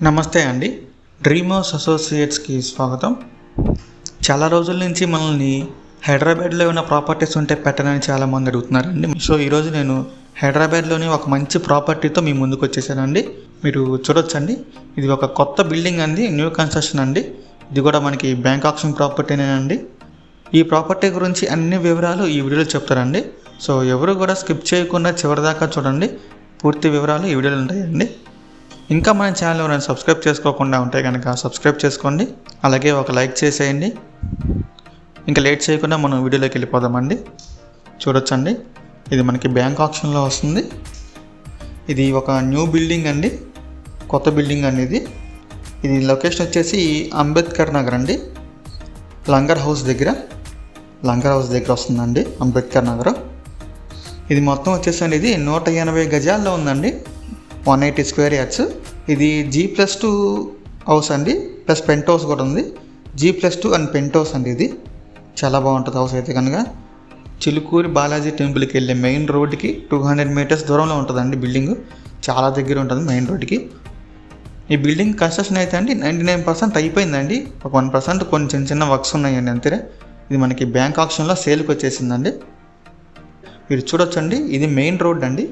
నమస్తే అండి. డ్రీమర్స్ అసోసియేట్స్కి స్వాగతం. చాలా రోజుల నుంచి మనల్ని హైదరాబాద్లో ఏమైనా ప్రాపర్టీస్ ఉంటే పెట్టనని చాలామంది అడుగుతున్నారండి. సో ఈరోజు నేను హైదరాబాద్లోని ఒక మంచి ప్రాపర్టీతో మీ ముందుకు వచ్చేసానండి. మీరు చూడొచ్చండి, ఇది ఒక కొత్త బిల్డింగ్ అండి, న్యూ కన్స్ట్రక్షన్ అండి. ఇది కూడా మనకి బ్యాంక్ ఆప్షన్ ప్రాపర్టీనేనండి. ఈ ప్రాపర్టీ గురించి అన్ని వివరాలు ఈ వీడియోలో చెప్తారండి. సో ఎవరు కూడా స్కిప్ చేయకుండా చివరిదాకా చూడండి, పూర్తి వివరాలు ఈ వీడియోలో ఉంటాయండి. ఇంకా మన ఛానల్ ఎవరైనా సబ్స్క్రైబ్ చేసుకోకుండా ఉంటే కనుక సబ్స్క్రైబ్ చేసుకోండి, అలాగే ఒక లైక్ చేసేయండి. ఇంకా లేట్ చేయకుండా మనం వీడియోలోకి వెళ్ళిపోదామండి. చూడొచ్చండి, ఇది మనకి బ్యాంక్ ఆప్షన్లో వస్తుంది. ఇది ఒక న్యూ బిల్డింగ్ అండి, కొత్త బిల్డింగ్ అండి. ఇది లొకేషన్ వచ్చేసి అంబేద్కర్ నగర్ అండి, లంగర్ హౌస్ దగ్గర వస్తుందండి అంబేద్కర్ నగర్. ఇది మొత్తం వచ్చేసండి ఇది 180 గజాల్లో ఉందండి, 180 స్క్వేర్ యార్డ్స్. ఇది G+2 హౌస్ అండి, ప్లస్ పెంట్ హౌస్ కూడా ఉంది. G+2 అండ్ పెంట్ హౌస్ అండి. ఇది చాలా బాగుంటుంది హౌస్ అయితే కనుక. చిలుకూరి బాలాజీ టెంపుల్కి వెళ్ళే మెయిన్ రోడ్కి 200 మీటర్స్ దూరంలో ఉంటుందండి బిల్డింగ్, చాలా దగ్గర ఉంటుంది మెయిన్ రోడ్కి. ఈ బిల్డింగ్ కన్స్ట్రక్షన్ అయితే అండి 99% అయిపోయిందండి, ఒక 1% కొన్ని చిన్న వర్క్స్ ఉన్నాయండి అంతే. ఇది మనకి బ్యాంక్ ఆప్షన్లో సేల్కి వచ్చేసిందండి. మీరు చూడొచ్చండి, ఇది మెయిన్ రోడ్ అండి.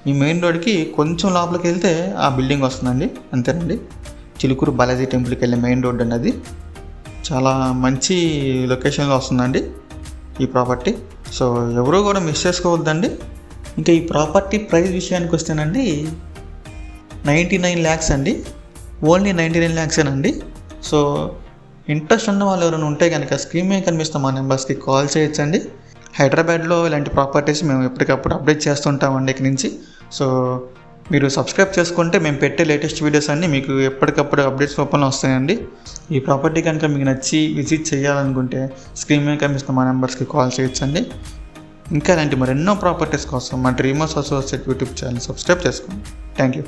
ఈ మెయిన్ రోడ్కి కొంచెం లోపలికి వెళ్తే ఆ బిల్డింగ్ వస్తుందండి, అంతేనండి. చిలుకూరు బాలాజీ టెంపుల్కి వెళ్ళే మెయిన్ రోడ్ అండి. అది చాలా మంచి లొకేషన్లో వస్తుందండి ఈ ప్రాపర్టీ. సో ఎవరూ కూడా మిస్ చేసుకోవద్దండి. ఇంకా ఈ ప్రాపర్టీ ప్రైస్ విషయానికి వస్తేనండి 99 lakhs అండి, ఓన్లీ 99 lakhs అండి. సో ఇంట్రెస్ట్ ఉన్న వాళ్ళు ఎవరైనా ఉంటే కనుక స్క్రీన్ మీద కనిపిస్తున్న మా నెంబర్స్కి కాల్ చేయొచ్చండి. హైదరాబాద్లో ఇలాంటి ప్రాపర్టీస్ మేము ఎప్పటికప్పుడు అప్డేట్ చేస్తుంటామండి ఇక్కడి నుంచి. సో మీరు సబ్స్క్రైబ్ చేసుకుంటే మేము పెట్టే లేటెస్ట్ వీడియోస్ అన్నీ మీకు ఎప్పటికప్పుడు అప్డేట్స్ రూపంలో వస్తాయండి. ఈ ప్రాపర్టీ కనుక మీకు నచ్చి విజిట్ చేయాలనుకుంటే స్క్రీన్ మీద కనిపిస్తున్న మా నెంబర్స్కి కాల్ చేయొచ్చండి. ఇంకా ఇలాంటి మరెన్నో ప్రాపర్టీస్ కోసం మా dreamers associate YouTube channel subscribe చేసుకోండి. Thank you.